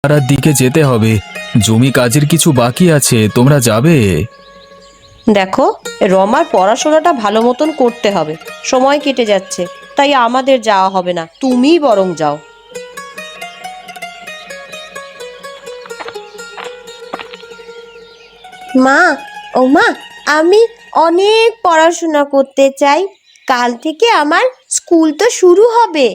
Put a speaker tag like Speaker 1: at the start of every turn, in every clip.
Speaker 1: পাড়ার দিকে যেতে হবে। জমি কাজের কিছু বাকি আছে, তোমরা যাবে?
Speaker 2: দেখো, রমার পড়াশোনাটা ভালো মতন করতে হবে, সময় কেটে যাচ্ছে, তাই আমাদের যাওয়া হবে না, তুমিই বরং যাও।
Speaker 3: মা, ও মা, আমি অনেক পড়াশোনা করতে চাই। কাল থেকে আমার স্কুল তো শুরু হবে।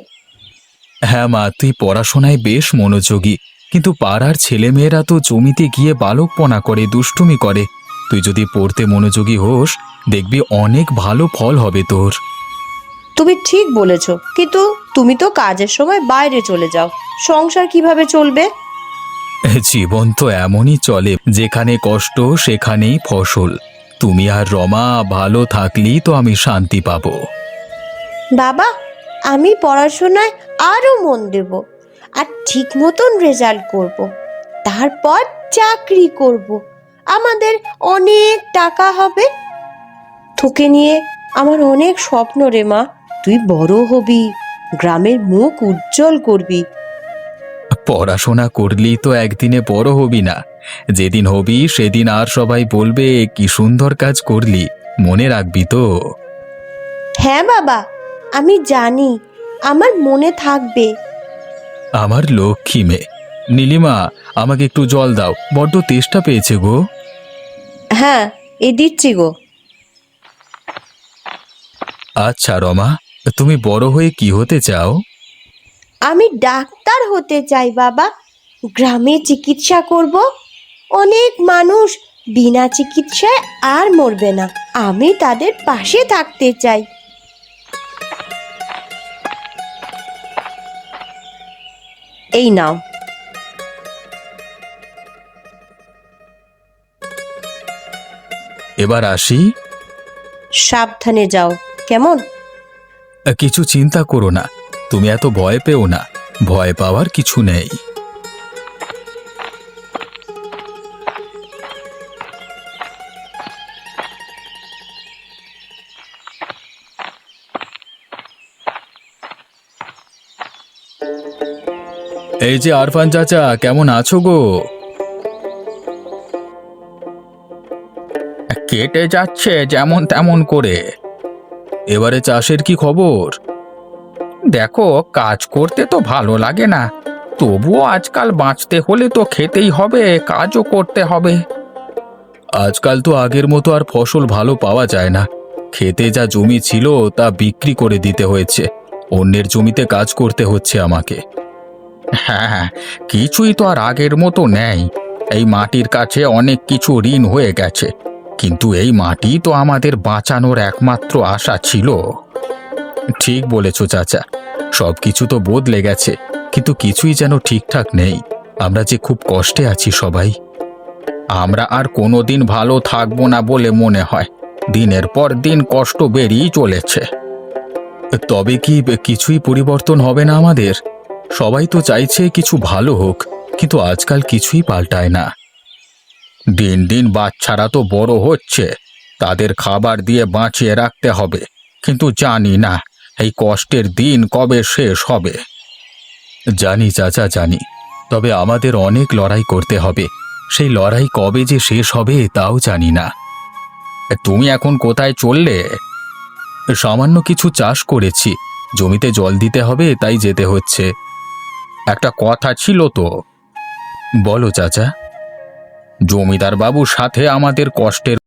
Speaker 1: হ্যাঁ মা, তুই পড়াশোনায় বেশ মনোযোগী, কিন্তু পাড়ার ছেলেমেয়েরা তো জমিতে গিয়ে বালকপনা করে, দুষ্টুমি করে। তুই যদি পড়তে মনোযোগী হোস, দেখবি অনেক ভালো ফল হবে তোর।
Speaker 2: তুমি ঠিক বলেছ, কিন্তু তুমি তো কাজের সময় বাইরে চলে যাও, সংসার কিভাবে চলবে?
Speaker 1: জীবন তো এমনই চলে, যেখানে কষ্ট সেখানেই ফসল। তুমি আর রমা ভালো থাকলেই তো আমি শান্তি পাবো।
Speaker 3: বাবা, আমি পড়াশোনায় আরো মন দেব, আর ঠিক মতন রেজাল্ট করব। তারপর চাকরি করব, আমাদের অনেক টাকা হবে।
Speaker 2: তোকে নিয়ে আমার অনেক স্বপ্ন রে মা, তুই বড় হবি, গ্রামের মুখ উজ্জ্বল করবি।
Speaker 1: পড়াশোনা করলেই তো একদিনে বড় হবি না। যেদিন হবি সেদিন আর সবাই বলবে কি সুন্দর কাজ করলি, মনে রাখবি তো?
Speaker 3: হ্যাঁ বাবা, আমি জানি, আমার মনে থাকবে।
Speaker 1: আমার লক্ষ্মী মেয়ে। নীলিমা, আমাকে একটু জল দাও, বড্ড তেষ্টা পেয়েছে গো।
Speaker 2: হ্যাঁ, এই দিচ্ছি গো।
Speaker 1: আচ্ছা রমা, তুমি বড় হয়ে কি হতে চাও?
Speaker 3: আমি ডাক্তার হতে চাই বাবা। গ্রামে চিকিৎসা করব, অনেক মানুষ বিনা চিকিৎসায় আর মরবে না। আমি তাদের পাশে থাকতে চাই।
Speaker 2: এই নাও।
Speaker 1: এবার আসি।
Speaker 2: সাবধানে যাও, কেমন?
Speaker 1: কিছু চিন্তা করো না, তুমি এত ভয় পেও না, ভয় পাওয়ার কিছু নেই। এই যে আরফান চাচা, কেমন আছো গো? কেটে যাচ্ছে যেমন তেমন করে। এবারে চাষের কি খবর? দেখো, কাজ করতে তো ভালো লাগে না, তবুও আজকাল বাঁচতে হলে তো খেতেই হবে, কাজও করতে হবে। আজকাল তো আগের মতো আর ফসল ভালো পাওয়া যায় না। খেতে যা জমি ছিল তা বিক্রি করে দিতে হয়েছে, অন্যের জমিতে কাজ করতে হচ্ছে আমাকে। হ্যাঁ, কিছুই তো আর আগের মতো নেই। এই মাটির কাছে অনেক কিছু ঋণ হয়ে গেছে, কিন্তু এই মাটি তো আমাদের বাঁচানোর একমাত্র আশা ছিল। ঠিক বলেছ চাচা, সবকিছু তো বদলে গেছে, কিন্তু কিছুই যেন ঠিকঠাক নেই। আমরা যে খুব কষ্টে আছি সবাই। আমরা আর কোনোদিন ভালো থাকবো না বলে মনে হয়, দিনের পর দিন কষ্ট বেড়েই চলেছে। তবে কি কিছুই পরিবর্তন হবে না আমাদের? সবাই তো চাইছে কিছু ভালো হোক, কিন্তু আজকাল কিছুই পাল্টায় না। দিন দিন বাচ্চারা তো বড় হচ্ছে, তাদের খাবার দিয়ে বাঁচিয়ে রাখতে হবে, কিন্তু জানি না এই কষ্টের দিন কবে শেষ হবে। জানি চাচা, জানি, তবে আমাদের অনেক লড়াই করতে হবে। সেই লড়াই কবে যে শেষ হবে তাও জানি না। তুমি এখন কোথায় চললে? সামান্য কিছু চাষ করেছি, জমিতে জল দিতে হবে তাই যেতে হচ্ছে। একটা কথা ছিল তো। বলো চাচা। জমিদার বাবুর সাথে আমাদের কষ্টের